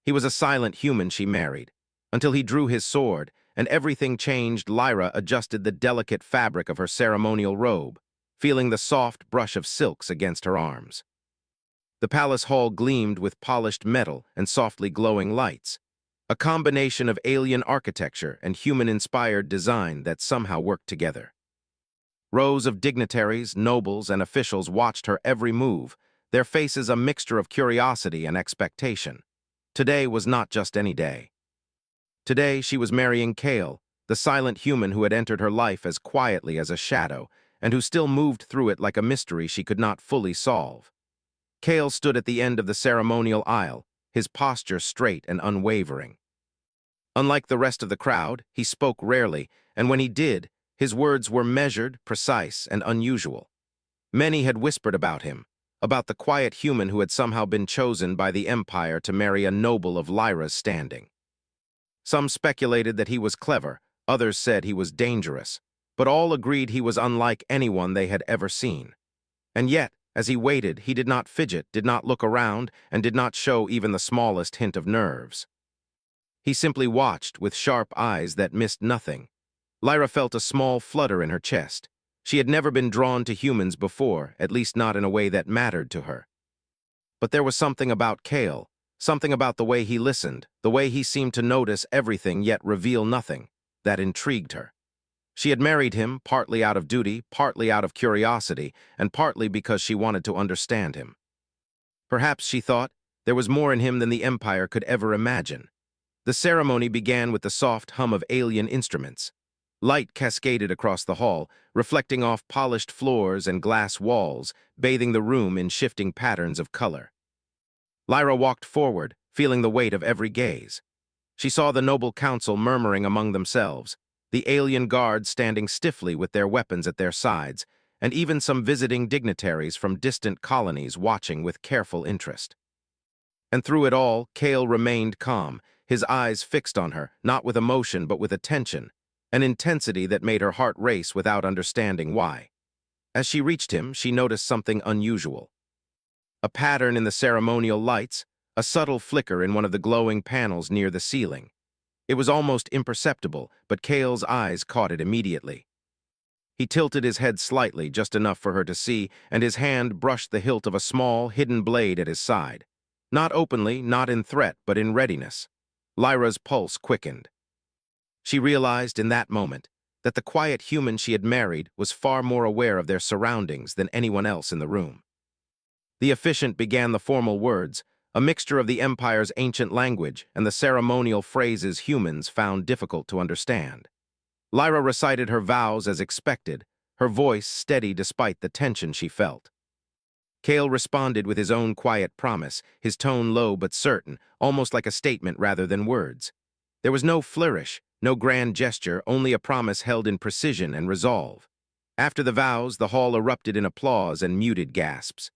He was a silent human she married, until he drew his sword, and everything changed. Lyra adjusted the delicate fabric of her ceremonial robe, feeling the soft brush of silks against her arms. The palace hall gleamed with polished metal and softly glowing lights, a combination of alien architecture and human-inspired design that somehow worked together. Rows of dignitaries, nobles, and officials watched her every move, their faces a mixture of curiosity and expectation. Today was not just any day. Today she was marrying Kale, the silent human who had entered her life as quietly as a shadow, and who still moved through it like a mystery she could not fully solve. Kale stood at the end of the ceremonial aisle, his posture straight and unwavering. Unlike the rest of the crowd, he spoke rarely, and when he did, his words were measured, precise, and unusual. Many had whispered about him, about the quiet human who had somehow been chosen by the Empire to marry a noble of Lyra's standing. Some speculated that he was clever, others said he was dangerous, but all agreed he was unlike anyone they had ever seen. And yet, as he waited, he did not fidget, did not look around, and did not show even the smallest hint of nerves. He simply watched with sharp eyes that missed nothing. Lyra felt a small flutter in her chest. She had never been drawn to humans before, at least not in a way that mattered to her. But there was something about Kale, something about the way he listened, the way he seemed to notice everything yet reveal nothing, that intrigued her. She had married him partly out of duty, partly out of curiosity, and partly because she wanted to understand him. Perhaps, she thought, there was more in him than the Empire could ever imagine. The ceremony began with the soft hum of alien instruments. Light cascaded across the hall, reflecting off polished floors and glass walls, bathing the room in shifting patterns of color. Lyra walked forward, feeling the weight of every gaze. She saw the noble council murmuring among themselves, the alien guards standing stiffly with their weapons at their sides, and even some visiting dignitaries from distant colonies watching with careful interest. And through it all, Kale remained calm, his eyes fixed on her, not with emotion but with attention, an intensity that made her heart race without understanding why. As she reached him, she noticed something unusual. A pattern in the ceremonial lights, a subtle flicker in one of the glowing panels near the ceiling. It was almost imperceptible, but Kale's eyes caught it immediately. He tilted his head slightly, just enough for her to see, and his hand brushed the hilt of a small, hidden blade at his side. Not openly, not in threat, but in readiness. Lyra's pulse quickened. She realized in that moment that the quiet human she had married was far more aware of their surroundings than anyone else in the room. The officiant began the formal words, a mixture of the Empire's ancient language and the ceremonial phrases humans found difficult to understand. Lyra recited her vows as expected, her voice steady despite the tension she felt. Kale responded with his own quiet promise, his tone low but certain, almost like a statement rather than words. There was no flourish, no grand gesture, only a promise held in precision and resolve. After the vows, the hall erupted in applause and muted gasps.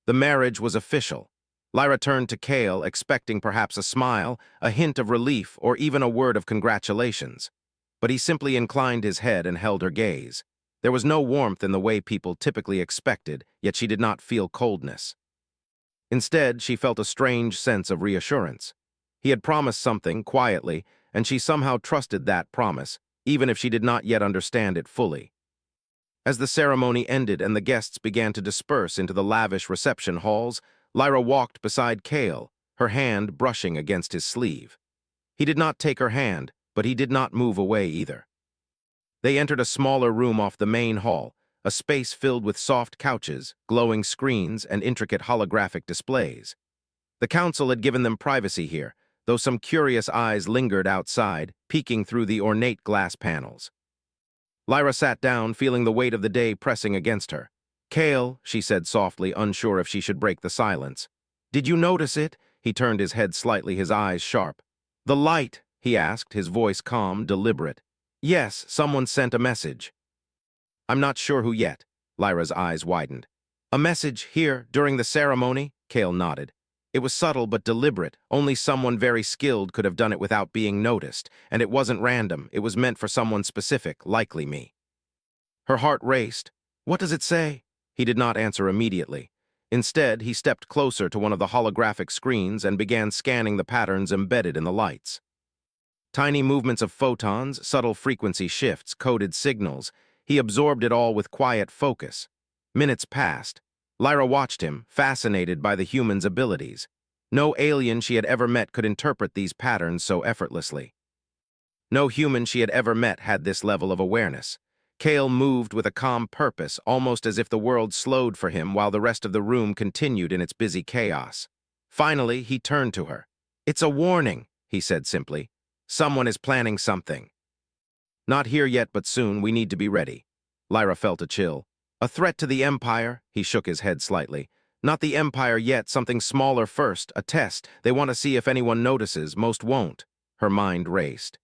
The marriage was official. Lyra turned to Kale, expecting perhaps a smile, a hint of relief, or even a word of congratulations. But he simply inclined his head and held her gaze. There was no warmth in the way people typically expected, yet she did not feel coldness. Instead, she felt a strange sense of reassurance. He had promised something, quietly, and she somehow trusted that promise, even if she did not yet understand it fully. As the ceremony ended and the guests began to disperse into the lavish reception halls, Lyra walked beside Kale, her hand brushing against his sleeve. He did not take her hand, but he did not move away either. They entered a smaller room off the main hall, a space filled with soft couches, glowing screens, and intricate holographic displays. The council had given them privacy here, though some curious eyes lingered outside, peeking through the ornate glass panels. Lyra sat down, feeling the weight of the day pressing against her. "Kale," she said softly, unsure if she should break the silence. "Did you notice it?" He turned his head slightly, his eyes sharp. "The light?" he asked, his voice calm, deliberate. "Yes, someone sent a message." "I'm not sure who yet." Lyra's eyes widened. "A message here, during the ceremony?" Kale nodded. "It was subtle but deliberate. Only someone very skilled could have done it without being noticed, and it wasn't random. It was meant for someone specific, likely me." Her heart raced. "What does it say?" He did not answer immediately. Instead, he stepped closer to one of the holographic screens and began scanning the patterns embedded in the lights. Tiny movements of photons, subtle frequency shifts, coded signals. He absorbed it all with quiet focus. Minutes passed. Lyra watched him, fascinated by the human's abilities. No alien she had ever met could interpret these patterns so effortlessly. No human she had ever met had this level of awareness. Kale moved with a calm purpose, almost as if the world slowed for him while the rest of the room continued in its busy chaos. Finally, he turned to her. "It's a warning," he said simply. "Someone is planning something." "Not here yet, but soon. We need to be ready." Lyra felt a chill. "A threat to the Empire?" He shook his head slightly. "Not the Empire yet, something smaller first, a test. They want to see if anyone notices, most won't." Her mind raced.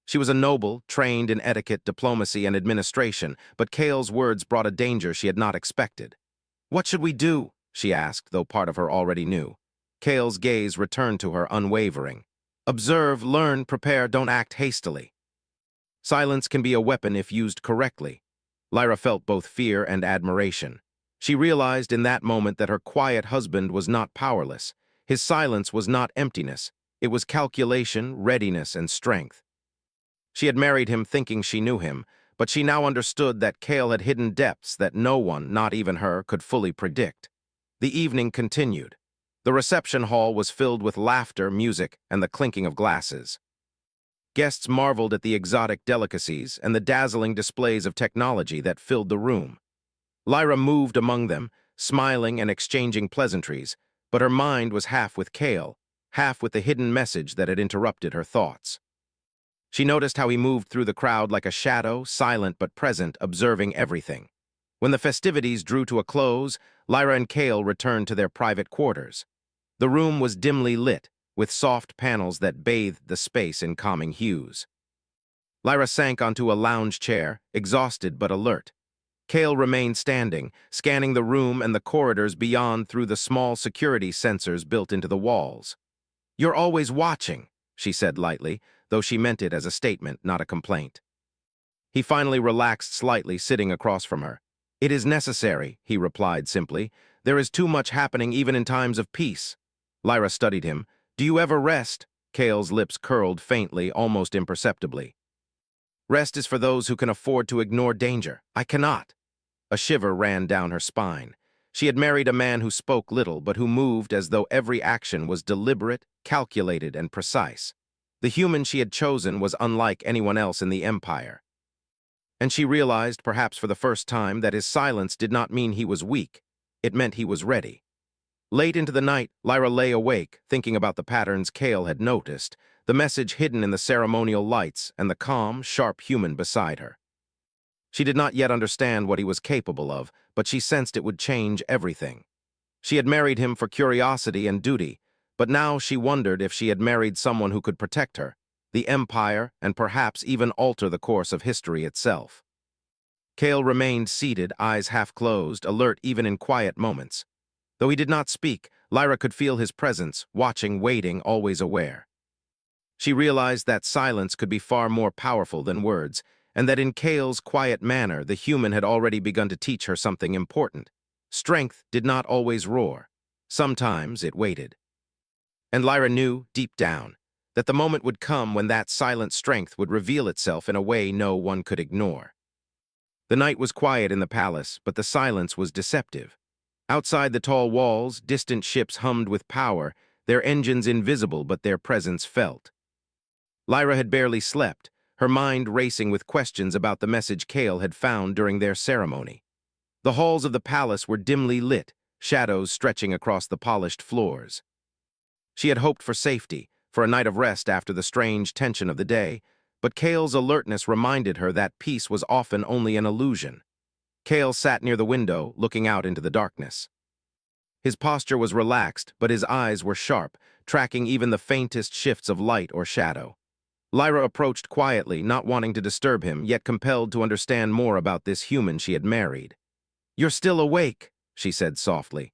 She was a noble, trained in etiquette, diplomacy, and administration, but Kale's words brought a danger she had not expected. "What should we do?" she asked, though part of her already knew. Kale's gaze returned to her, unwavering. "Observe, learn, prepare, don't act hastily." Silence can be a weapon if used correctly. Lyra felt both fear and admiration. She realized in that moment that her quiet husband was not powerless. His silence was not emptiness. It was calculation, readiness, and strength. She had married him thinking she knew him, but she now understood that Kale had hidden depths that no one, not even her, could fully predict. The evening continued. The reception hall was filled with laughter, music, and the clinking of glasses. Guests marveled at the exotic delicacies and the dazzling displays of technology that filled the room. Lyra moved among them, smiling and exchanging pleasantries, but her mind was half with Kale, half with the hidden message that had interrupted her thoughts. She noticed how he moved through the crowd like a shadow, silent but present, observing everything. When the festivities drew to a close, Lyra and Kale returned to their private quarters. The room was dimly lit, with soft panels that bathed the space in calming hues. Lyra sank onto a lounge chair, exhausted but alert. Kale remained standing, scanning the room and the corridors beyond through the small security sensors built into the walls. "You're always watching," she said lightly, though she meant it as a statement, not a complaint. He finally relaxed slightly, sitting across from her. "It is necessary," he replied simply. "There is too much happening even in times of peace." Lyra studied him. "Do you ever rest?" Kale's lips curled faintly, almost imperceptibly. "Rest is for those who can afford to ignore danger. I cannot." A shiver ran down her spine. She had married a man who spoke little, but who moved as though every action was deliberate, calculated, and precise. The human she had chosen was unlike anyone else in the Empire. And she realized, perhaps for the first time, that his silence did not mean he was weak. It meant he was ready. Late into the night, Lyra lay awake, thinking about the patterns Kale had noticed, the message hidden in the ceremonial lights, and the calm, sharp human beside her. She did not yet understand what he was capable of, but she sensed it would change everything. She had married him for curiosity and duty, but now she wondered if she had married someone who could protect her, the Empire, and perhaps even alter the course of history itself. Kale remained seated, eyes half closed, alert even in quiet moments. Though he did not speak, Lyra could feel his presence, watching, waiting, always aware. She realized that silence could be far more powerful than words, and that in Kale's quiet manner, the human had already begun to teach her something important. Strength did not always roar. Sometimes it waited. And Lyra knew, deep down, that the moment would come when that silent strength would reveal itself in a way no one could ignore. The night was quiet in the palace, but the silence was deceptive. Outside the tall walls, distant ships hummed with power, their engines invisible but their presence felt. Lyra had barely slept, her mind racing with questions about the message Kale had found during their ceremony. The halls of the palace were dimly lit, shadows stretching across the polished floors. She had hoped for safety, for a night of rest after the strange tension of the day, but Kale's alertness reminded her that peace was often only an illusion. Kale sat near the window, looking out into the darkness. His posture was relaxed, but his eyes were sharp, tracking even the faintest shifts of light or shadow. Lyra approached quietly, not wanting to disturb him, yet compelled to understand more about this human she had married. "You're still awake," she said softly.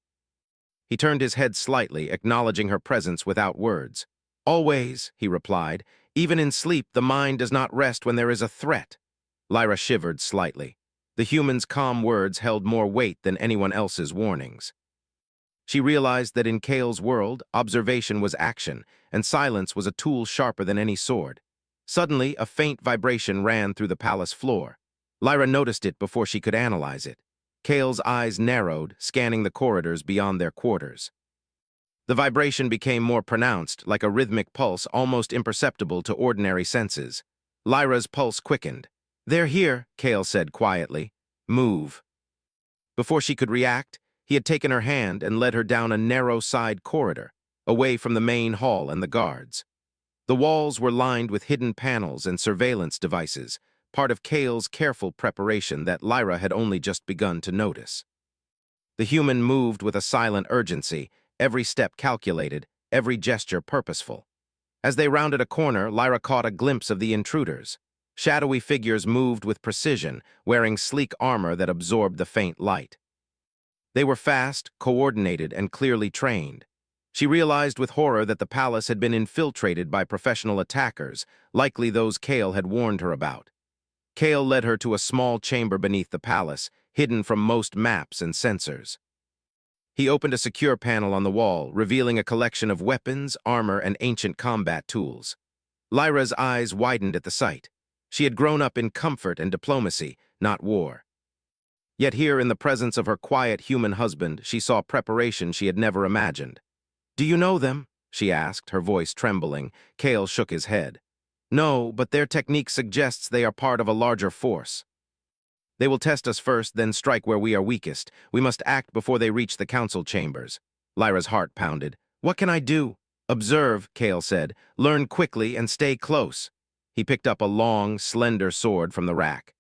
He turned his head slightly, acknowledging her presence without words. "Always," he replied. "Even in sleep, the mind does not rest when there is a threat." Lyra shivered slightly. The human's calm words held more weight than anyone else's warnings. She realized that in Kale's world, observation was action, and silence was a tool sharper than any sword. Suddenly, a faint vibration ran through the palace floor. Lyra noticed it before she could analyze it. Kale's eyes narrowed, scanning the corridors beyond their quarters. The vibration became more pronounced, like a rhythmic pulse almost imperceptible to ordinary senses. Lyra's pulse quickened. "They're here," Kale said quietly. "Move." Before she could react, he had taken her hand and led her down a narrow side corridor, away from the main hall and the guards. The walls were lined with hidden panels and surveillance devices, part of Kale's careful preparation that Lyra had only just begun to notice. The human moved with a silent urgency, every step calculated, every gesture purposeful. As they rounded a corner, Lyra caught a glimpse of the intruders. Shadowy figures moved with precision, wearing sleek armor that absorbed the faint light. They were fast, coordinated, and clearly trained. She realized with horror that the palace had been infiltrated by professional attackers, likely those Kale had warned her about. Kale led her to a small chamber beneath the palace, hidden from most maps and sensors. He opened a secure panel on the wall, revealing a collection of weapons, armor, and ancient combat tools. Lyra's eyes widened at the sight. She had grown up in comfort and diplomacy, not war. Yet here, in the presence of her quiet human husband, she saw preparation she had never imagined. "Do you know them?" she asked, her voice trembling. Kale shook his head. "No, but their technique suggests they are part of a larger force. They will test us first, then strike where we are weakest. We must act before they reach the council chambers." Lyra's heart pounded. "What can I do?" "Observe," Kale said. "Learn quickly and stay close." He picked up a long, slender sword from the rack.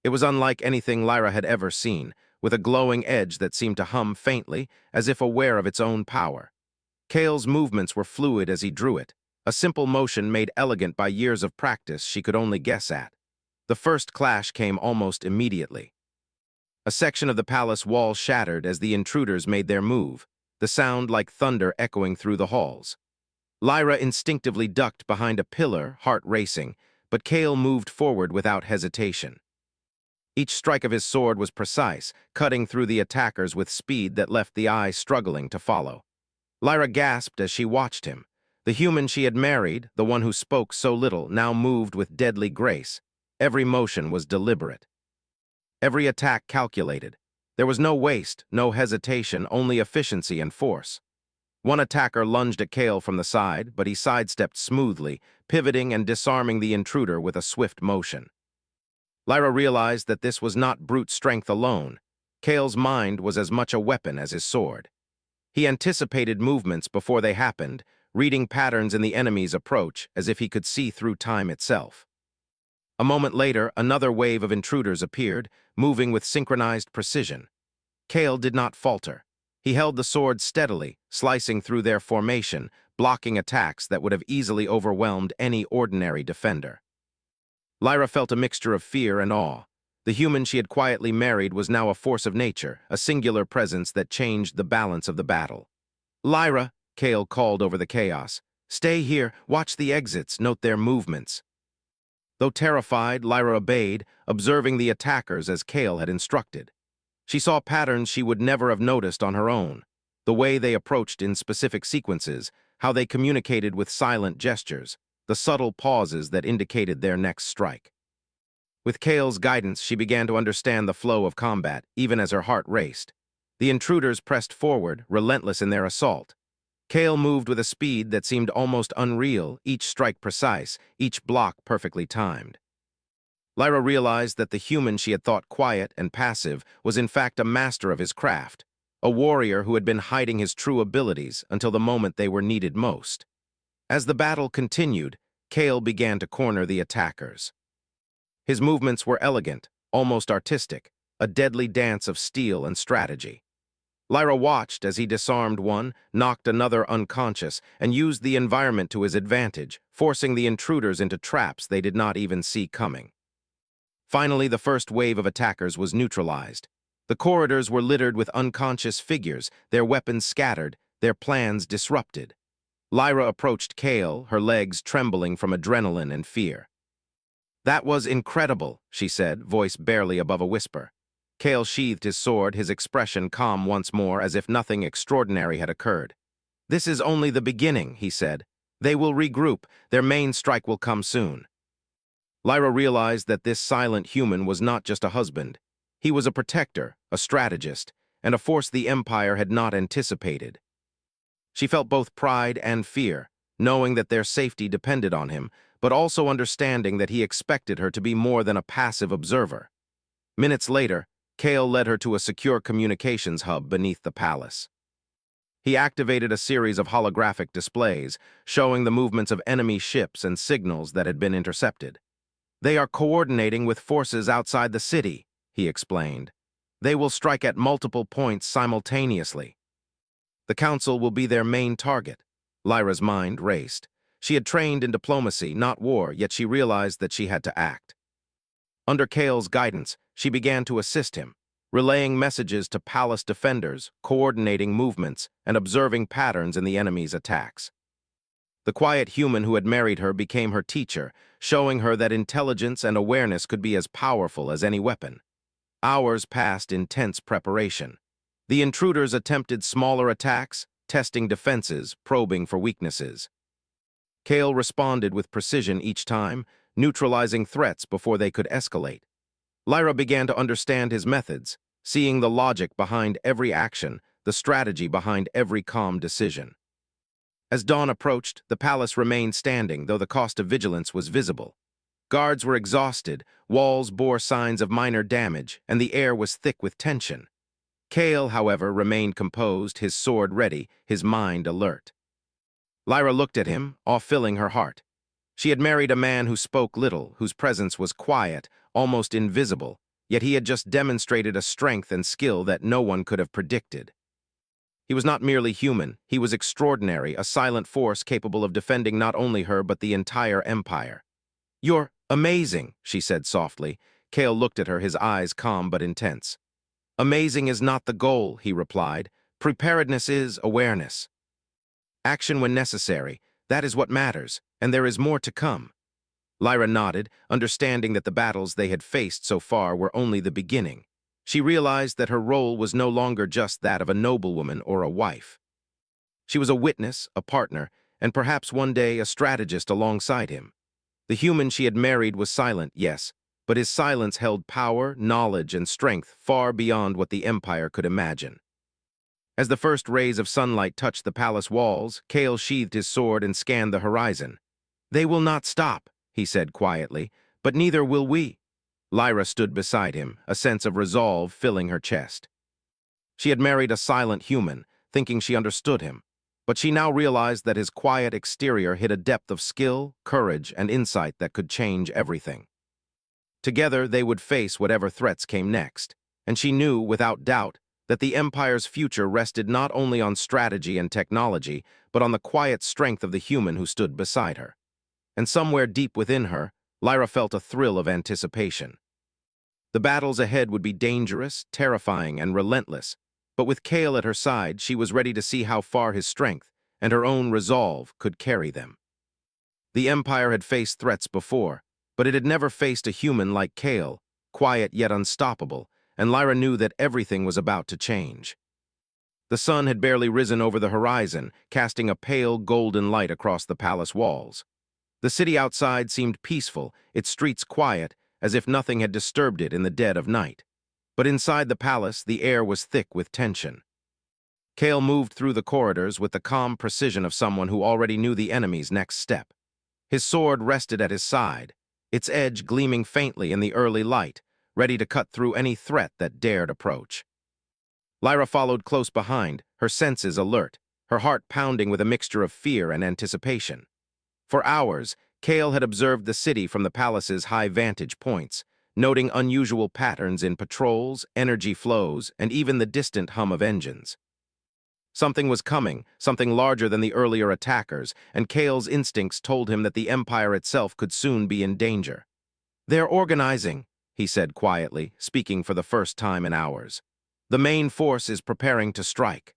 It was unlike anything Lyra had ever seen, with a glowing edge that seemed to hum faintly, as if aware of its own power. Kale's movements were fluid as he drew it, a simple motion made elegant by years of practice she could only guess at. The first clash came almost immediately. A section of the palace wall shattered as the intruders made their move, the sound like thunder echoing through the halls. Lyra instinctively ducked behind a pillar, heart racing, but Kale moved forward without hesitation. Each strike of his sword was precise, cutting through the attackers with speed that left the eye struggling to follow. Lyra gasped as she watched him. The human she had married, the one who spoke so little, now moved with deadly grace. Every motion was deliberate. Every attack calculated. There was no waste, no hesitation, only efficiency and force. One attacker lunged at Kale from the side, but he sidestepped smoothly, pivoting and disarming the intruder with a swift motion. Lyra realized that this was not brute strength alone. Kale's mind was as much a weapon as his sword. He anticipated movements before they happened, reading patterns in the enemy's approach as if he could see through time itself. A moment later, another wave of intruders appeared, moving with synchronized precision. Kale did not falter. He held the sword steadily, slicing through their formation, blocking attacks that would have easily overwhelmed any ordinary defender. Lyra felt a mixture of fear and awe. The human she had quietly married was now a force of nature, a singular presence that changed the balance of the battle. "Lyra," Kale called over the chaos. "Stay here, watch the exits, note their movements." Though terrified, Lyra obeyed, observing the attackers as Kale had instructed. She saw patterns she would never have noticed on her own, the way they approached in specific sequences, how they communicated with silent gestures, the subtle pauses that indicated their next strike. With Kale's guidance, she began to understand the flow of combat, even as her heart raced. The intruders pressed forward, relentless in their assault. Kale moved with a speed that seemed almost unreal, each strike precise, each block perfectly timed. Lyra realized that the human she had thought quiet and passive was in fact a master of his craft, a warrior who had been hiding his true abilities until the moment they were needed most. As the battle continued, Kale began to corner the attackers. His movements were elegant, almost artistic, a deadly dance of steel and strategy. Lyra watched as he disarmed one, knocked another unconscious, and used the environment to his advantage, forcing the intruders into traps they did not even see coming. Finally, the first wave of attackers was neutralized. The corridors were littered with unconscious figures, their weapons scattered, their plans disrupted. Lyra approached Kale, her legs trembling from adrenaline and fear. "That was incredible," she said, voice barely above a whisper. Kale sheathed his sword, his expression calm once more, as if nothing extraordinary had occurred. "This is only the beginning," he said. "They will regroup. Their main strike will come soon." Lyra realized that this silent human was not just a husband. He was a protector, a strategist, and a force the Empire had not anticipated. She felt both pride and fear, knowing that their safety depended on him, but also understanding that he expected her to be more than a passive observer. Minutes later, Kale led her to a secure communications hub beneath the palace. He activated a series of holographic displays, showing the movements of enemy ships and signals that had been intercepted. "They are coordinating with forces outside the city," he explained. "They will strike at multiple points simultaneously. The Council will be their main target." Lyra's mind raced. She had trained in diplomacy, not war, yet she realized that she had to act. Under Kale's guidance, she began to assist him, relaying messages to palace defenders, coordinating movements, and observing patterns in the enemy's attacks. The quiet human who had married her became her teacher, showing her that intelligence and awareness could be as powerful as any weapon. Hours passed in tense preparation. The intruders attempted smaller attacks, testing defenses, probing for weaknesses. Kale responded with precision each time, neutralizing threats before they could escalate. Lyra began to understand his methods, seeing the logic behind every action, the strategy behind every calm decision. As dawn approached, the palace remained standing, though the cost of vigilance was visible. Guards were exhausted, walls bore signs of minor damage, and the air was thick with tension. Kale, however, remained composed, his sword ready, his mind alert. Lyra looked at him, awe-filling her heart. She had married a man who spoke little, whose presence was quiet, almost invisible, yet he had just demonstrated a strength and skill that no one could have predicted. He was not merely human, he was extraordinary, a silent force capable of defending not only her but the entire empire. "You're amazing," she said softly. Kale looked at her, his eyes calm but intense. "Amazing is not the goal," he replied. "Preparedness is awareness. Action when necessary, that is what matters, and there is more to come." Lyra nodded, understanding that the battles they had faced so far were only the beginning. She realized that her role was no longer just that of a noblewoman or a wife. She was a witness, a partner, and perhaps one day a strategist alongside him. The human she had married was silent, yes, but his silence held power, knowledge, and strength far beyond what the Empire could imagine. As the first rays of sunlight touched the palace walls, Kale sheathed his sword and scanned the horizon. "They will not stop," he said quietly, "but neither will we." Lyra stood beside him, a sense of resolve filling her chest. She had married a silent human, thinking she understood him, but she now realized that his quiet exterior hid a depth of skill, courage, and insight that could change everything. Together, they would face whatever threats came next, and she knew, without doubt, that the Empire's future rested not only on strategy and technology, but on the quiet strength of the human who stood beside her. And somewhere deep within her, Lyra felt a thrill of anticipation. The battles ahead would be dangerous, terrifying, and relentless, but with Kale at her side, she was ready to see how far his strength and her own resolve could carry them. The Empire had faced threats before, but it had never faced a human like Kale, quiet yet unstoppable, and Lyra knew that everything was about to change. The sun had barely risen over the horizon, casting a pale golden light across the palace walls. The city outside seemed peaceful, its streets quiet, as if nothing had disturbed it in the dead of night. But inside the palace, the air was thick with tension. Kale moved through the corridors with the calm precision of someone who already knew the enemy's next step. His sword rested at his side, its edge gleaming faintly in the early light, ready to cut through any threat that dared approach. Lyra followed close behind, her senses alert, her heart pounding with a mixture of fear and anticipation. For hours, Kale had observed the city from the palace's high vantage points, noting unusual patterns in patrols, energy flows, and even the distant hum of engines. Something was coming, something larger than the earlier attackers, and Kale's instincts told him that the Empire itself could soon be in danger. "They're organizing," he said quietly, speaking for the first time in hours. "The main force is preparing to strike.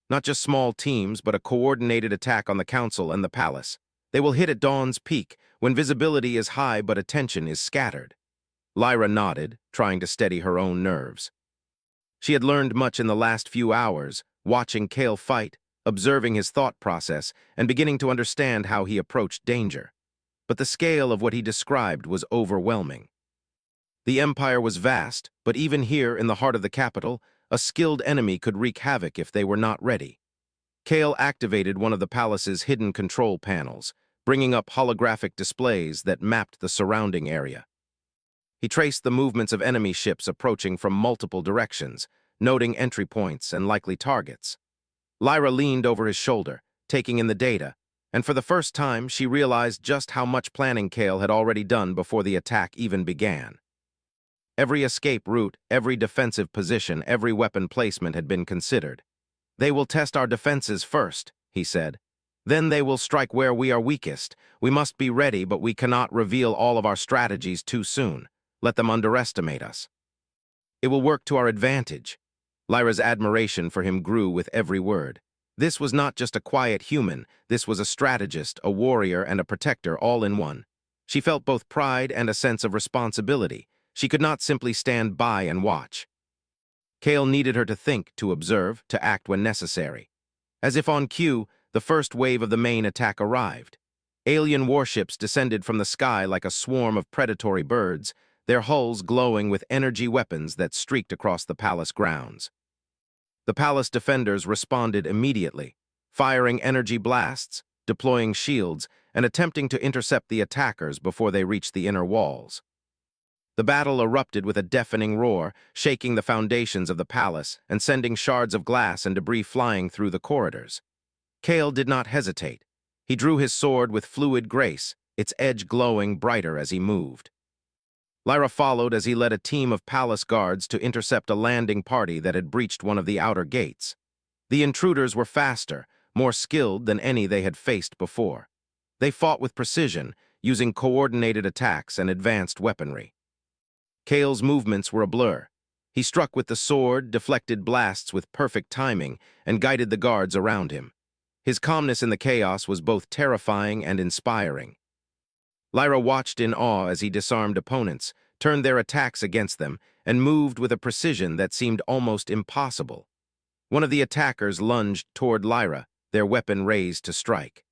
Not just small teams, but a coordinated attack on the council and the palace. They will hit at dawn's peak, when visibility is high but attention is scattered." Lyra nodded, trying to steady her own nerves. She had learned much in the last few hours, watching Kale fight, observing his thought process, and beginning to understand how he approached danger. But the scale of what he described was overwhelming. The Empire was vast, but even here in the heart of the capital, a skilled enemy could wreak havoc if they were not ready. Kale activated one of the palace's hidden control panels, bringing up holographic displays that mapped the surrounding area. He traced the movements of enemy ships approaching from multiple directions, noting entry points and likely targets. Lyra leaned over his shoulder, taking in the data, and for the first time she realized just how much planning Kale had already done before the attack even began. Every escape route, every defensive position, every weapon placement had been considered. "They will test our defenses first," he said. "Then they will strike where we are weakest. We must be ready, but we cannot reveal all of our strategies too soon. Let them underestimate us. It will work to our advantage." Lyra's admiration for him grew with every word. This was not just a quiet human, this was a strategist, a warrior, and a protector all in one. She felt both pride and a sense of responsibility. She could not simply stand by and watch. Kale needed her to think, to observe, to act when necessary. As if on cue, the first wave of the main attack arrived. Alien warships descended from the sky like a swarm of predatory birds, their hulls glowing with energy weapons that streaked across the palace grounds. The palace defenders responded immediately, firing energy blasts, deploying shields, and attempting to intercept the attackers before they reached the inner walls. The battle erupted with a deafening roar, shaking the foundations of the palace and sending shards of glass and debris flying through the corridors. Kale did not hesitate. He drew his sword with fluid grace, its edge glowing brighter as he moved. Lyra followed as he led a team of palace guards to intercept a landing party that had breached one of the outer gates. The intruders were faster, more skilled than any they had faced before. They fought with precision, using coordinated attacks and advanced weaponry. Kale's movements were a blur. He struck with the sword, deflected blasts with perfect timing, and guided the guards around him. His calmness in the chaos was both terrifying and inspiring. Lyra watched in awe as he disarmed opponents, turned their attacks against them, and moved with a precision that seemed almost impossible. One of the attackers lunged toward Lyra, their weapon raised to strike.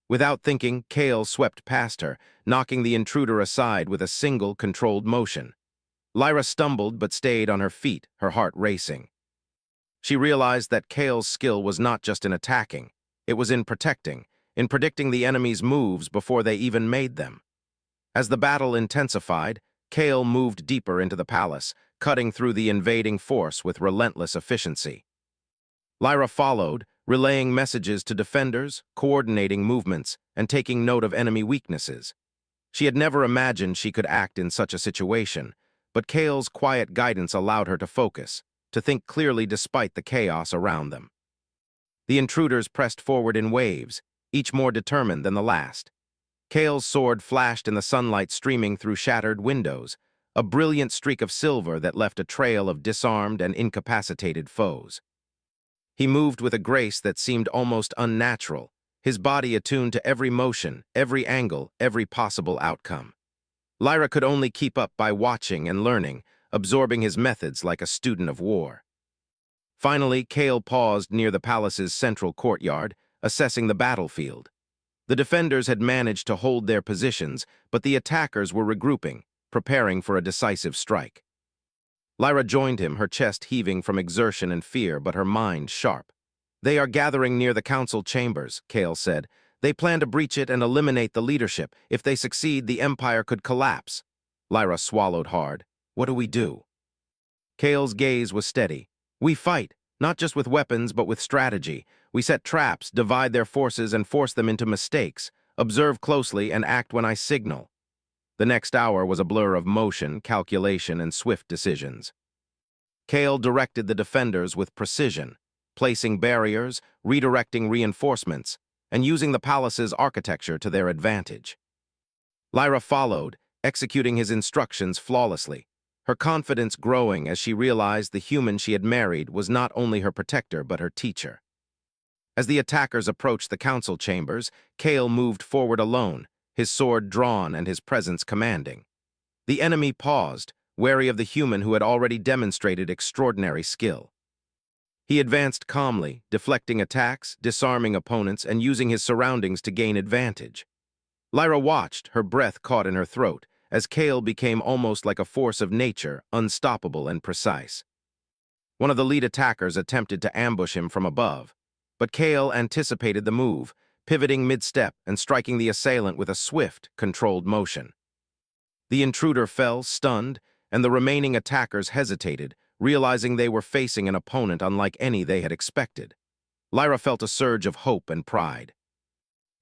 Without thinking, Kale swept past her, knocking the intruder aside with a single controlled motion. Lyra stumbled but stayed on her feet, her heart racing. She realized that Kale's skill was not just in attacking, it was in protecting, in predicting the enemy's moves before they even made them. As the battle intensified, Kale moved deeper into the palace, cutting through the invading force with relentless efficiency. Lyra followed, relaying messages to defenders, coordinating movements, and taking note of enemy weaknesses. She had never imagined she could act in such a situation, but Kale's quiet guidance allowed her to focus, to think clearly despite the chaos around them. The intruders pressed forward in waves, each more determined than the last. Kale's sword flashed in the sunlight streaming through shattered windows, a brilliant streak of silver that left a trail of disarmed and incapacitated foes. He moved with a grace that seemed almost unnatural, his body attuned to every motion, every angle, every possible outcome. Lyra could only keep up by watching and learning, absorbing his methods like a student of war. Finally, Kale paused near the palace's central courtyard, assessing the battlefield. The defenders had managed to hold their positions, but the attackers were regrouping, preparing for a decisive strike. Lyra joined him, her chest heaving from exertion and fear, but her mind sharp. "They are gathering near the council chambers," Kale said. "They plan to breach it and eliminate the leadership. If they succeed, the Empire could collapse." Lyra swallowed hard. "What do we do?" Kale's gaze was steady. "We fight, not just with weapons, but with strategy. We set traps, divide their forces, and force them into mistakes. Observe closely and act when I signal." The next hour was a blur of motion, calculation, and swift decisions. Kale directed the defenders with precision, placing barriers, redirecting reinforcements, and using the palace's architecture to their advantage. Lyra followed, executing his instructions flawlessly, her confidence growing as she realized the human she had married was not only her protector but her teacher. As the attackers approached the council chambers, Kale moved forward alone, his sword drawn and his presence commanding. The enemy paused, wary of the human who had already demonstrated extraordinary skill. He advanced calmly, deflecting attacks, disarming opponents, and using his surroundings to gain advantage. Lyra watched, her breath caught in her throat, as Kale became almost like a force of nature, unstoppable and precise. One of the lead attackers attempted to ambush him from above, but Kale anticipated the move, pivoting mid-step and striking the assailant with a swift, controlled motion. The intruder fell, stunned, and the remaining attackers hesitated, realizing they were facing an opponent unlike any they had expected. Lyra felt a surge of hope and pride.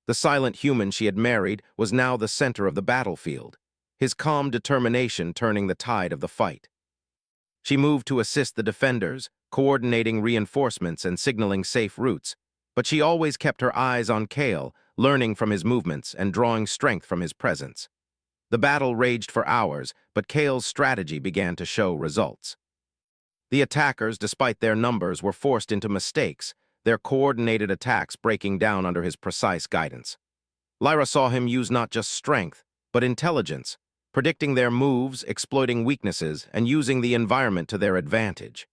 The silent human she had married was now the center of the battlefield, his calm determination turning the tide of the fight. She moved to assist the defenders, coordinating reinforcements and signaling safe routes, but she always kept her eyes on Kale, learning from his movements and drawing strength from his presence. The battle raged for hours, but Kale's strategy began to show results. The attackers, despite their numbers, were forced into mistakes, their coordinated attacks breaking down under his precise guidance. Lyra saw him use not just strength, but intelligence, predicting their moves, exploiting weaknesses, and using the environment to their advantage.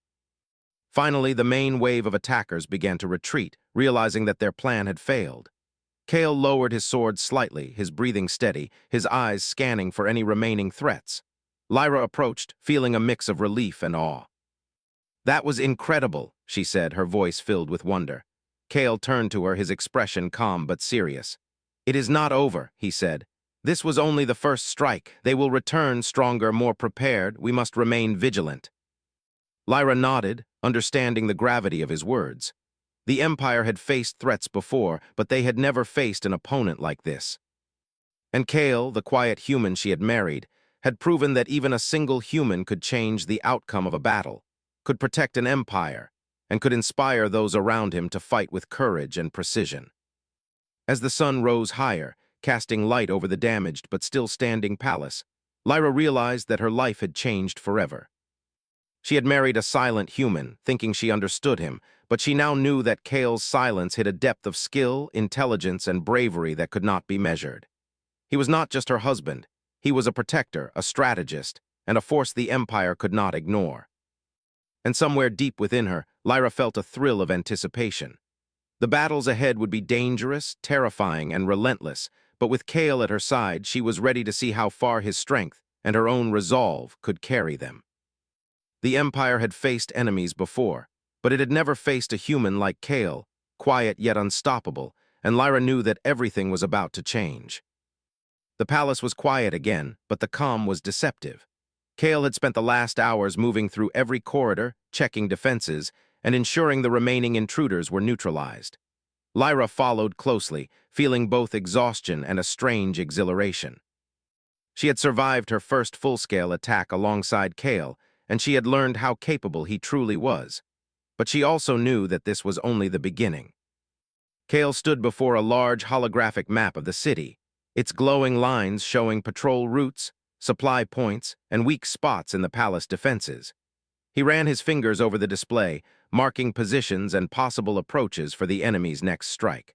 Finally, the main wave of attackers began to retreat, realizing that their plan had failed. Kale lowered his sword slightly, his breathing steady, his eyes scanning for any remaining threats. Lyra approached, feeling a mix of relief and awe. "That was incredible," she said, her voice filled with wonder. Kale turned to her, his expression calm but serious. "It is not over," he said. "This was only the first strike. They will return stronger, more prepared. We must remain vigilant." Lyra nodded, understanding the gravity of his words. The Empire had faced threats before, but they had never faced an opponent like this. And Kale, the quiet human she had married, had proven that even a single human could change the outcome of a battle, could protect an empire, and could inspire those around him to fight with courage and precision. As the sun rose higher, casting light over the damaged but still standing palace, Lyra realized that her life had changed forever. She had married a silent human, thinking she understood him, but she now knew that Kale's silence hid a depth of skill, intelligence, and bravery that could not be measured. He was not just her husband. He was a protector, a strategist, and a force the Empire could not ignore. And somewhere deep within her, Lyra felt a thrill of anticipation. The battles ahead would be dangerous, terrifying, and relentless, but with Kale at her side, she was ready to see how far his strength and her own resolve could carry them. The Empire had faced enemies before, but it had never faced a human like Kale, quiet yet unstoppable, and Lyra knew that everything was about to change. The palace was quiet again, but the calm was deceptive. Kale had spent the last hours moving through every corridor, checking defenses, and ensuring the remaining intruders were neutralized. Lyra followed closely, feeling both exhaustion and a strange exhilaration. She had survived her first full-scale attack alongside Kale, and she had learned how capable he truly was. But she also knew that this was only the beginning. Kale stood before a large holographic map of the city, its glowing lines showing patrol routes, supply points, and weak spots in the palace defenses. He ran his fingers over the display, marking positions and possible approaches for the enemy's next strike.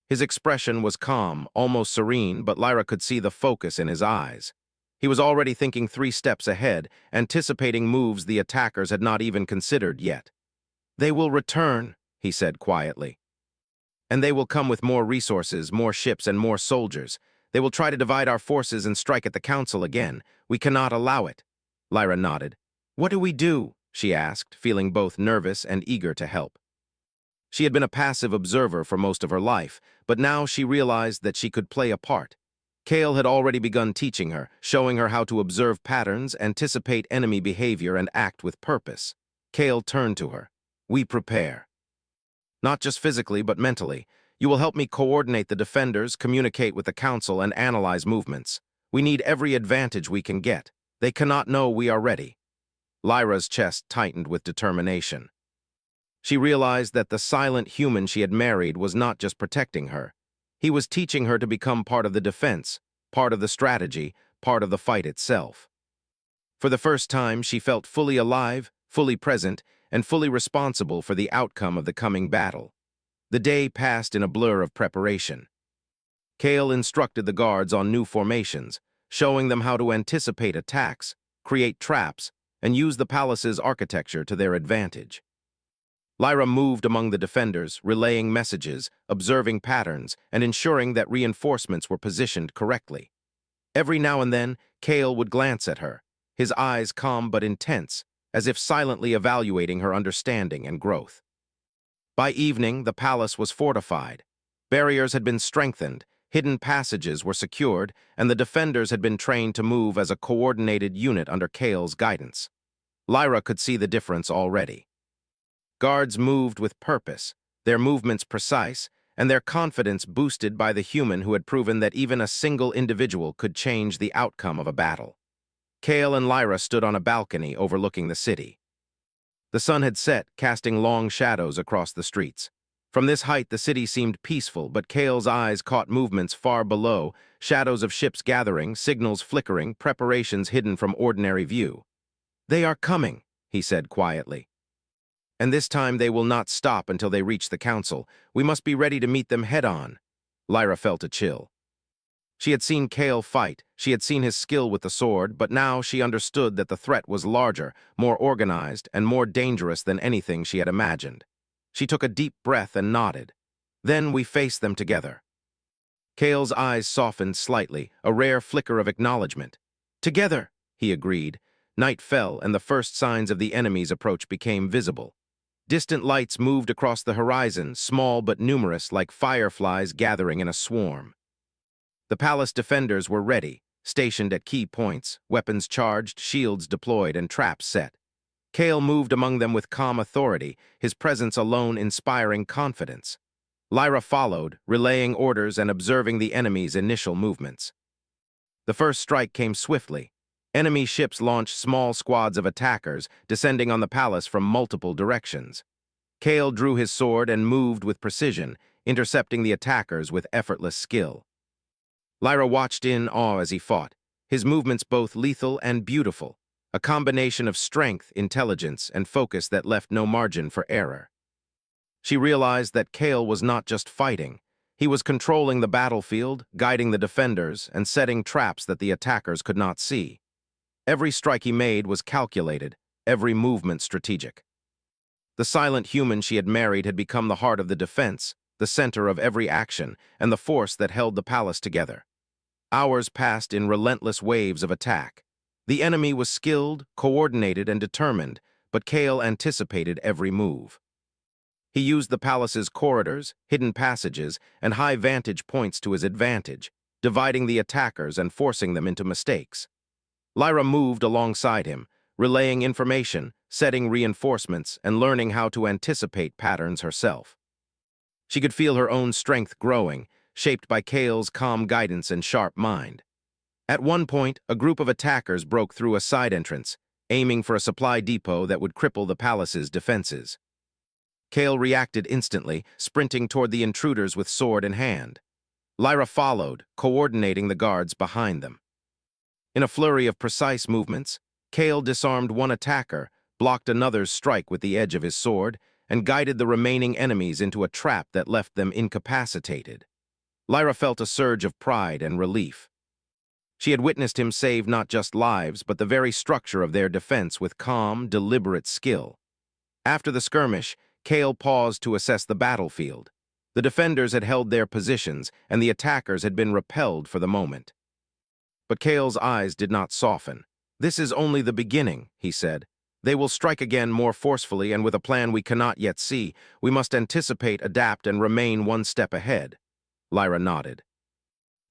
His expression was calm, almost serene, but Lyra could see the focus in his eyes. He was already thinking 3 steps ahead, anticipating moves the attackers had not even considered yet. "They will return," he said quietly. "And they will come with more resources, more ships, and more soldiers. They will try to divide our forces and strike at the council again. We cannot allow it." Lyra nodded. "What do we do?" she asked, feeling both nervous and eager to help. She had been a passive observer for most of her life, but now she realized that she could play a part. Kale had already begun teaching her, showing her how to observe patterns, anticipate enemy behavior, and act with purpose. Kale turned to her. "We prepare. Not just physically, but mentally. You will help me coordinate the defenders, communicate with the council, and analyze movements. We need every advantage we can get. They cannot know we are ready." Lyra's chest tightened with determination. She realized that the silent human she had married was not just protecting her. He was teaching her to become part of the defense, part of the strategy, part of the fight itself. For the first time, she felt fully alive, fully present, and fully responsible for the outcome of the coming battle. The day passed in a blur of preparation. Kale instructed the guards on new formations, showing them how to anticipate attacks, create traps, and use the palace's architecture to their advantage. Lyra moved among the defenders, relaying messages, observing patterns, and ensuring that reinforcements were positioned correctly. Every now and then, Kale would glance at her, his eyes calm but intense, as if silently evaluating her understanding and growth. By evening, the palace was fortified. Barriers had been strengthened, hidden passages were secured, and the defenders had been trained to move as a coordinated unit under Kale's guidance. Lyra could see the difference already. Guards moved with purpose, their movements precise, and their confidence boosted by the human who had proven that even a single individual could change the outcome of a battle. Kale and Lyra stood on a balcony overlooking the city. The sun had set, casting long shadows across the streets. From this height, the city seemed peaceful, but Kale's eyes caught movements far below, shadows of ships gathering, signals flickering, preparations hidden from ordinary view. "They are coming," he said quietly. "And this time they will not stop until they reach the council. We must be ready to meet them head-on." Lyra felt a chill. She had seen Kale fight, she had seen his skill with the sword, but now she understood that the threat was larger, more organized, and more dangerous than anything she had imagined. She took a deep breath and nodded. "Then we face them together." Kale's eyes softened slightly, a rare flicker of acknowledgement. "Together," he agreed. Night fell, and the first signs of the enemy's approach became visible. Distant lights moved across the horizon, small but numerous, like fireflies gathering in a swarm. The palace defenders were ready, stationed at key points, weapons charged, shields deployed, and traps set. Kale moved among them with calm authority, his presence alone inspiring confidence. Lyra followed, relaying orders and observing the enemy's initial movements. The first strike came swiftly. Enemy ships launched small squads of attackers, descending on the palace from multiple directions. Kale drew his sword and moved with precision, intercepting the attackers with effortless skill. Lyra watched in awe as he fought, his movements both lethal and beautiful, a combination of strength, intelligence, and focus that left no margin for error. She realized that Kale was not just fighting. He was controlling the battlefield, guiding the defenders, and setting traps that the attackers could not see. Every strike he made was calculated, every movement strategic. The silent human she had married had become the heart of the defense, the center of every action, and the force that held the palace together. Hours passed in relentless waves of attack. The enemy was skilled, coordinated, and determined, but Kale anticipated every move. He used the palace's corridors, hidden passages, and high vantage points to his advantage, dividing the attackers and forcing them into mistakes. Lyra moved alongside him, relaying information, setting reinforcements, and learning how to anticipate patterns herself. She could feel her own strength growing, shaped by Kale's calm guidance and sharp mind. At one point, a group of attackers broke through a side entrance, aiming for a supply depot that would cripple the palace's defenses. Kale reacted instantly, sprinting toward the intruders with sword in hand. Lyra followed, coordinating the guards behind them. In a flurry of precise movements, Kale disarmed one attacker, blocked another's strike with the edge of his sword, and guided the remaining enemies into a trap that left them incapacitated. Lyra felt a surge of pride and relief. She had witnessed him save not just lives, but the very structure of their defense with calm, deliberate skill. After the skirmish, Kale paused to assess the battlefield. The defenders had held their positions, and the attackers had been repelled for the moment. But Kale's eyes did not soften. "This is only the beginning," he said. "They will strike again more forcefully and with a plan we cannot yet see. We must anticipate, adapt, and remain one step ahead." Lyra nodded.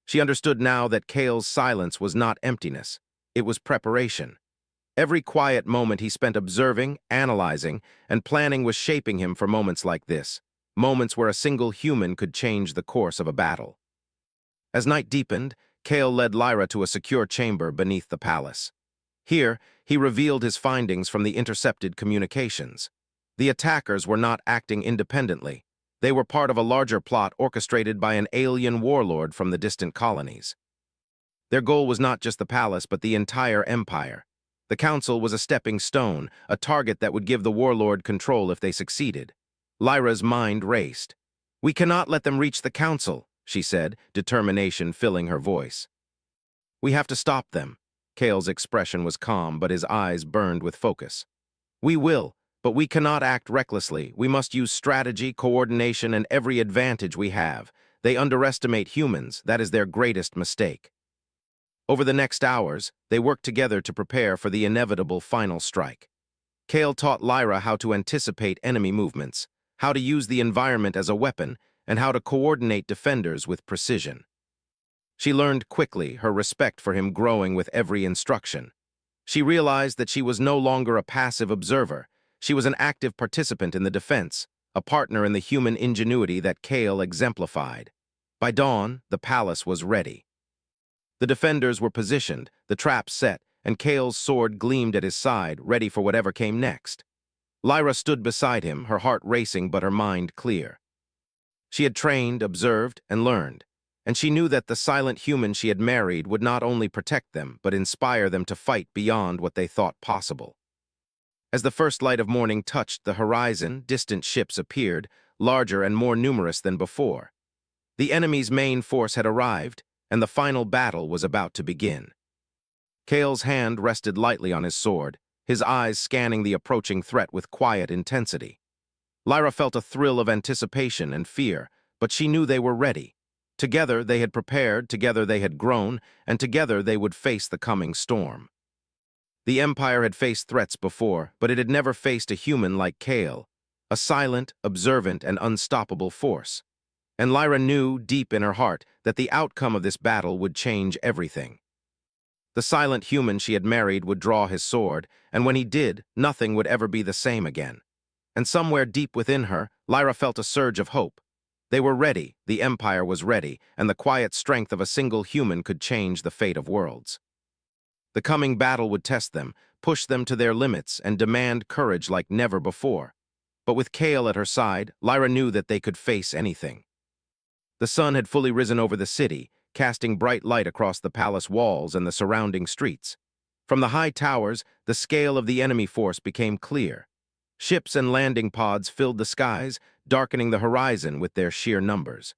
She understood now that Kale's silence was not emptiness. It was preparation. Every quiet moment he spent observing, analyzing, and planning was shaping him for moments like this, moments where a single human could change the course of a battle. As night deepened, Kale led Lyra to a secure chamber beneath the palace. Here, he revealed his findings from the intercepted communications. The attackers were not acting independently. They were part of a larger plot orchestrated by an alien warlord from the distant colonies. Their goal was not just the palace, but the entire empire. The council was a stepping stone, a target that would give the warlord control if they succeeded. Lyra's mind raced. "We cannot let them reach the council," she said, determination filling her voice. We have to stop them. Kale's expression was calm, but his eyes burned with focus. We will, but we cannot act recklessly. We must use strategy, coordination, and every advantage we have. They underestimate humans. That is their greatest mistake. Over the next hours, they worked together to prepare for the inevitable final strike. Kale taught Lyra how to anticipate enemy movements, how to use the environment as a weapon, and how to coordinate defenders with precision. She learned quickly, her respect for him growing with every instruction. She realized that she was no longer a passive observer. She was an active participant in the defense, a partner in the human ingenuity that Kale exemplified. By dawn, the palace was ready. The defenders were positioned, the traps set, and Kale's sword gleamed at his side, ready for whatever came next. Lyra stood beside him, her heart racing but her mind clear. She had trained, observed, and learned, and she knew that the silent human she had married would not only protect them, but inspire them to fight beyond what they thought possible. As the first light of morning touched the horizon, distant ships appeared, larger and more numerous than before. The enemy's main force had arrived, and the final battle was about to begin. Kale's hand rested lightly on his sword, his eyes scanning the approaching threat with quiet intensity. Lyra felt a thrill of anticipation and fear, but she knew they were ready. Together they had prepared, together they had grown, and together they would face the coming storm. The Empire had faced threats before, but it had never faced a human like Kale, a silent, observant, and unstoppable force. And Lyra knew, deep in her heart, that the outcome of this battle would change everything. The silent human she had married would draw his sword, and when he did, nothing would ever be the same again. And somewhere deep within her, Lyra felt a surge of hope. They were ready, the Empire was ready, and the quiet strength of a single human could change the fate of worlds. The coming battle would test them, push them to their limits, and demand courage like never before. But with Kale at her side, Lyra knew that they could face anything. The sun had fully risen over the city, casting bright light across the palace walls and the surrounding streets. From the high towers, the scale of the enemy force became clear. Ships and landing pods filled the skies, darkening the horizon with their sheer numbers.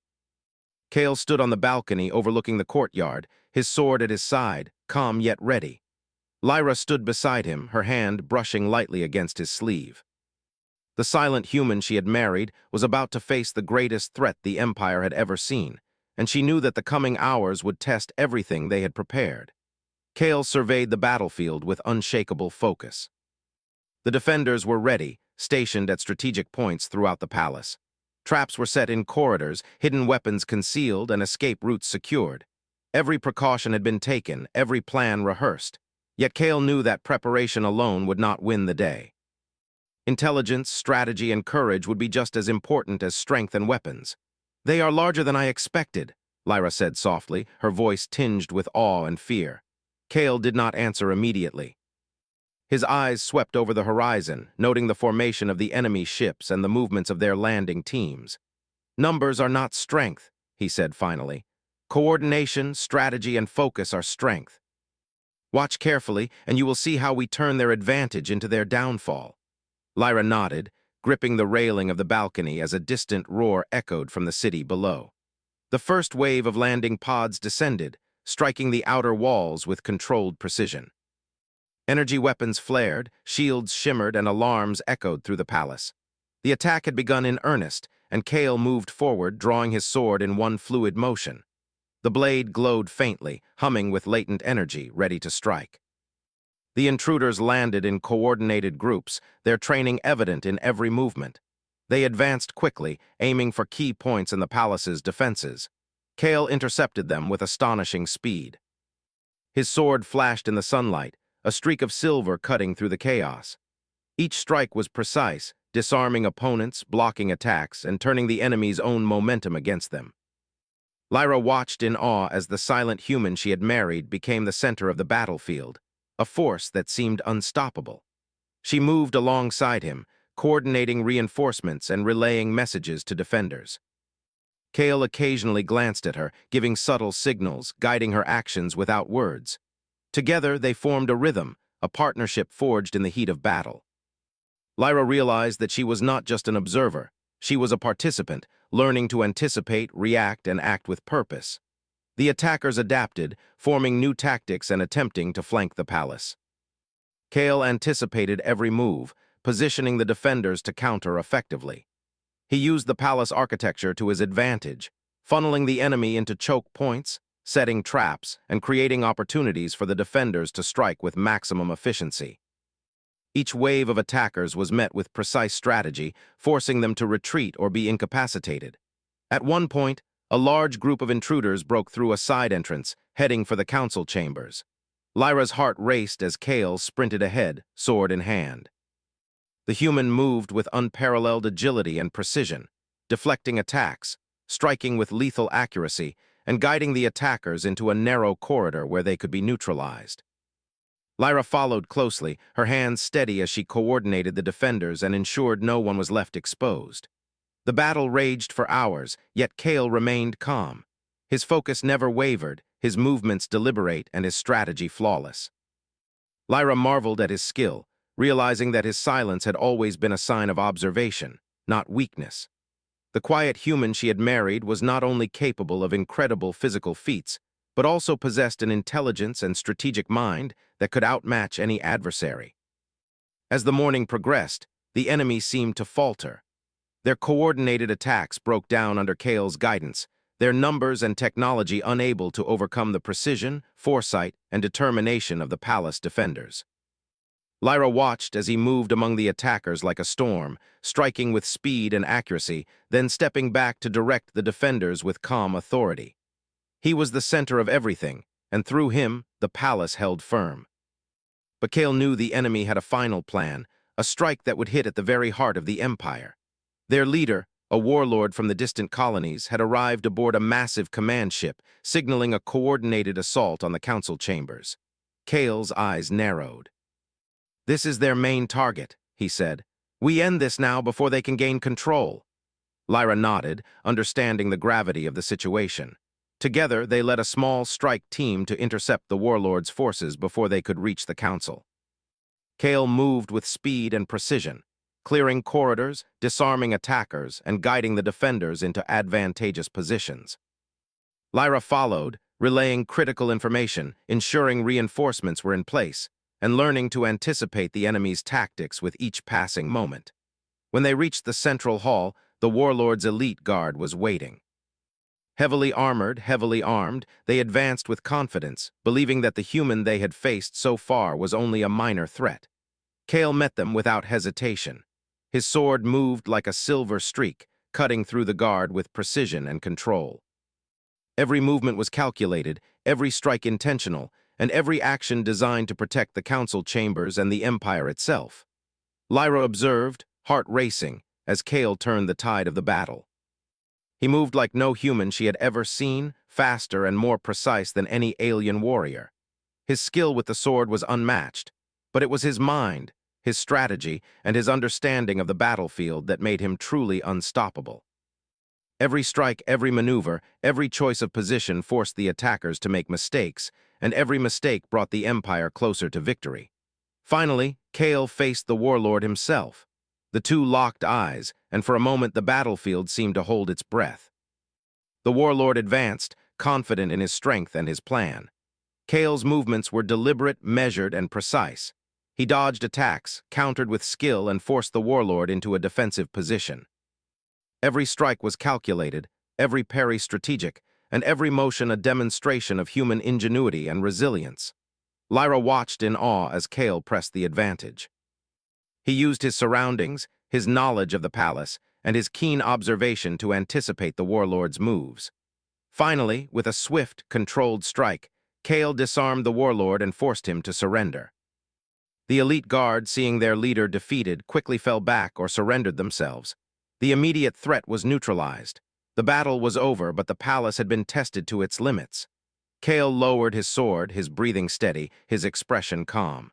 Kale stood on the balcony overlooking the courtyard, his sword at his side, calm yet ready. Lyra stood beside him, her hand brushing lightly against his sleeve. The silent human she had married was about to face the greatest threat the Empire had ever seen, and she knew that the coming hours would test everything they had prepared. Kale surveyed the battlefield with unshakable focus. The defenders were ready, stationed at strategic points throughout the palace. Traps were set in corridors, hidden weapons concealed, and escape routes secured. Every precaution had been taken, every plan rehearsed. Yet Kale knew that preparation alone would not win the day. Intelligence, strategy, and courage would be just as important as strength and weapons. "They are larger than I expected," Lyra said softly, her voice tinged with awe and fear. Kale did not answer immediately. His eyes swept over the horizon, noting the formation of the enemy ships and the movements of their landing teams. "Numbers are not strength," he said finally. "Coordination, strategy, and focus are strength. Watch carefully, and you will see how we turn their advantage into their downfall." Lyra nodded, gripping the railing of the balcony as a distant roar echoed from the city below. The first wave of landing pods descended, striking the outer walls with controlled precision. Energy weapons flared, shields shimmered, and alarms echoed through the palace. The attack had begun in earnest, and Kale moved forward, drawing his sword in one fluid motion. The blade glowed faintly, humming with latent energy, ready to strike. The intruders landed in coordinated groups, their training evident in every movement. They advanced quickly, aiming for key points in the palace's defenses. Kale intercepted them with astonishing speed. His sword flashed in the sunlight, a streak of silver cutting through the chaos. Each strike was precise, disarming opponents, blocking attacks, and turning the enemy's own momentum against them. Lyra watched in awe as the silent human she had married became the center of the battlefield, a force that seemed unstoppable. She moved alongside him, coordinating reinforcements and relaying messages to defenders. Kale occasionally glanced at her, giving subtle signals, guiding her actions without words. Together, they formed a rhythm, a partnership forged in the heat of battle. Lyra realized that she was not just an observer. She was a participant, learning to anticipate, react, and act with purpose. The attackers adapted, forming new tactics and attempting to flank the palace. Kale anticipated every move, positioning the defenders to counter effectively. He used the palace architecture to his advantage, funneling the enemy into choke points, setting traps, and creating opportunities for the defenders to strike with maximum efficiency. Each wave of attackers was met with precise strategy, forcing them to retreat or be incapacitated. At one point, a large group of intruders broke through a side entrance, heading for the council chambers. Lyra's heart raced as Kale sprinted ahead, sword in hand. The human moved with unparalleled agility and precision, deflecting attacks, striking with lethal accuracy, and guiding the attackers into a narrow corridor where they could be neutralized. Lyra followed closely, her hands steady as she coordinated the defenders and ensured no one was left exposed. The battle raged for hours, yet Kale remained calm. His focus never wavered, his movements deliberate, and his strategy flawless. Lyra marveled at his skill, realizing that his silence had always been a sign of observation, not weakness. The quiet human she had married was not only capable of incredible physical feats, but also possessed an intelligence and strategic mind that could outmatch any adversary. As the morning progressed, the enemy seemed to falter. Their coordinated attacks broke down under Kale's guidance, their numbers and technology unable to overcome the precision, foresight, and determination of the palace defenders. Lyra watched as he moved among the attackers like a storm, striking with speed and accuracy, then stepping back to direct the defenders with calm authority. He was the center of everything, and through him, the palace held firm. But Kale knew the enemy had a final plan, a strike that would hit at the very heart of the empire. Their leader, a warlord from the distant colonies, had arrived aboard a massive command ship, signaling a coordinated assault on the council chambers. Kale's eyes narrowed. "This is their main target," he said. "We end this now before they can gain control." Lyra nodded, understanding the gravity of the situation. Together, they led a small strike team to intercept the warlord's forces before they could reach the council. Kale moved with speed and precision, clearing corridors, disarming attackers, and guiding the defenders into advantageous positions. Lyra followed, relaying critical information, ensuring reinforcements were in place, and learning to anticipate the enemy's tactics with each passing moment. When they reached the central hall, the warlord's elite guard was waiting. Heavily armored, heavily armed, they advanced with confidence, believing that the human they had faced so far was only a minor threat. Kale met them without hesitation. His sword moved like a silver streak, cutting through the guard with precision and control. Every movement was calculated, every strike intentional, and every action designed to protect the council chambers and the empire itself. Lyra observed, heart racing, as Kale turned the tide of the battle. He moved like no human she had ever seen, faster and more precise than any alien warrior. His skill with the sword was unmatched, but it was his mind, his strategy, and his understanding of the battlefield that made him truly unstoppable. Every strike, every maneuver, every choice of position forced the attackers to make mistakes, and every mistake brought the Empire closer to victory. Finally, Kale faced the warlord himself. The two locked eyes, and for a moment the battlefield seemed to hold its breath. The warlord advanced, confident in his strength and his plan. Kale's movements were deliberate, measured, and precise. He dodged attacks, countered with skill, and forced the warlord into a defensive position. Every strike was calculated, every parry strategic, and every motion a demonstration of human ingenuity and resilience. Lyra watched in awe as Kale pressed the advantage. He used his surroundings, his knowledge of the palace, and his keen observation to anticipate the warlord's moves. Finally, with a swift, controlled strike, Kale disarmed the warlord and forced him to surrender. The elite guard, seeing their leader defeated, quickly fell back or surrendered themselves. The immediate threat was neutralized. The battle was over, but the palace had been tested to its limits. Kale lowered his sword, his breathing steady, his expression calm.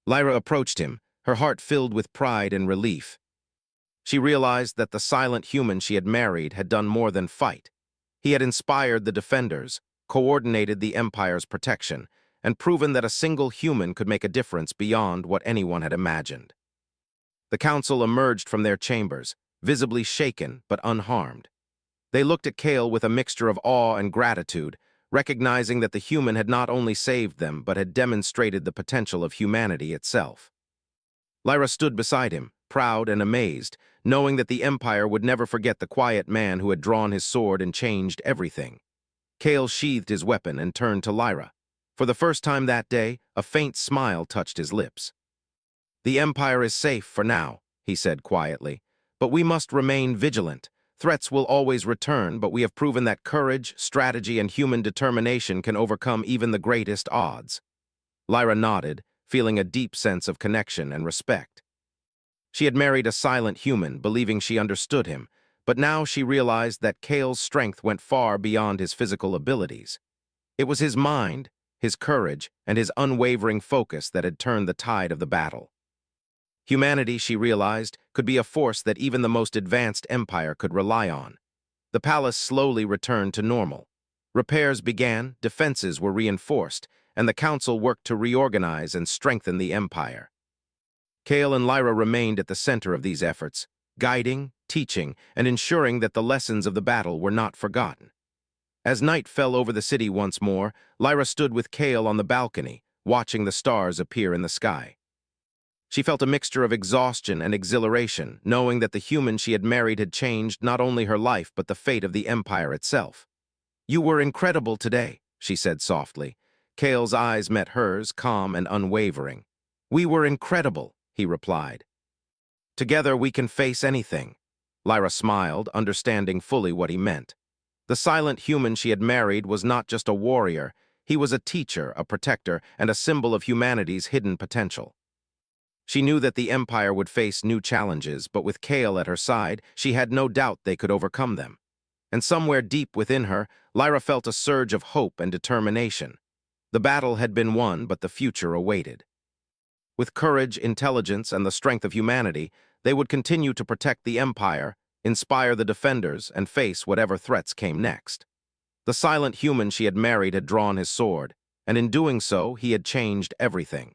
Lyra approached him, her heart filled with pride and relief. She realized that the silent human she had married had done more than fight. He had inspired the defenders, coordinated the Empire's protection, and proven that a single human could make a difference beyond what anyone had imagined. The council emerged from their chambers, visibly shaken but unharmed. They looked at Kale with a mixture of awe and gratitude, recognizing that the human had not only saved them but had demonstrated the potential of humanity itself. Lyra stood beside him, proud and amazed, knowing that the Empire would never forget the quiet man who had drawn his sword and changed everything. Kale sheathed his weapon and turned to Lyra. For the first time that day, a faint smile touched his lips. "The Empire is safe for now," he said quietly, "but we must remain vigilant. Threats will always return, but we have proven that courage, strategy, and human determination can overcome even the greatest odds." Lyra nodded, feeling a deep sense of connection and respect. She had married a silent human, believing she understood him, but now she realized that Kale's strength went far beyond his physical abilities. It was his mind, his courage, and his unwavering focus that had turned the tide of the battle. Humanity, she realized, could be a force that even the most advanced empire could rely on. The palace slowly returned to normal. Repairs began, defenses were reinforced, and the council worked to reorganize and strengthen the empire. Kale and Lyra remained at the center of these efforts, guiding, teaching, and ensuring that the lessons of the battle were not forgotten. As night fell over the city once more, Lyra stood with Kale on the balcony, watching the stars appear in the sky. She felt a mixture of exhaustion and exhilaration, knowing that the human she had married had changed not only her life but the fate of the empire itself. "You were incredible today," she said softly. Kale's eyes met hers, calm and unwavering. "We were incredible," he replied. "Together we can face anything." Lyra smiled, understanding fully what he meant. The silent human she had married was not just a warrior, he was a teacher, a protector, and a symbol of humanity's hidden potential. She knew that the Empire would face new challenges, but with Kale at her side, she had no doubt they could overcome them. And somewhere deep within her, Lyra felt a surge of hope and determination. The battle had been won, but the future awaited. With courage, intelligence, and the strength of humanity, they would continue to protect the Empire, inspire the defenders, and face whatever threats came next. The silent human she had married had drawn his sword, and in doing so, he had changed everything.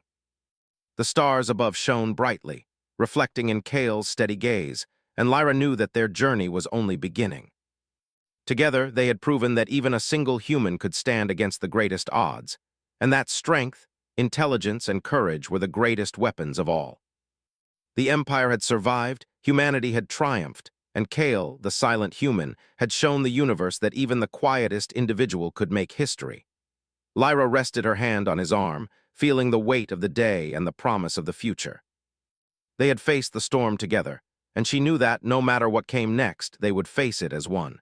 The stars above shone brightly, reflecting in Kale's steady gaze, and Lyra knew that their journey was only beginning. Together, they had proven that even a single human could stand against the greatest odds, and that strength, intelligence, and courage were the greatest weapons of all. The Empire had survived, humanity had triumphed, and Kale, the silent human, had shown the universe that even the quietest individual could make history. Lyra rested her hand on his arm, feeling the weight of the day and the promise of the future. They had faced the storm together, and she knew that, no matter what came next, they would face it as one.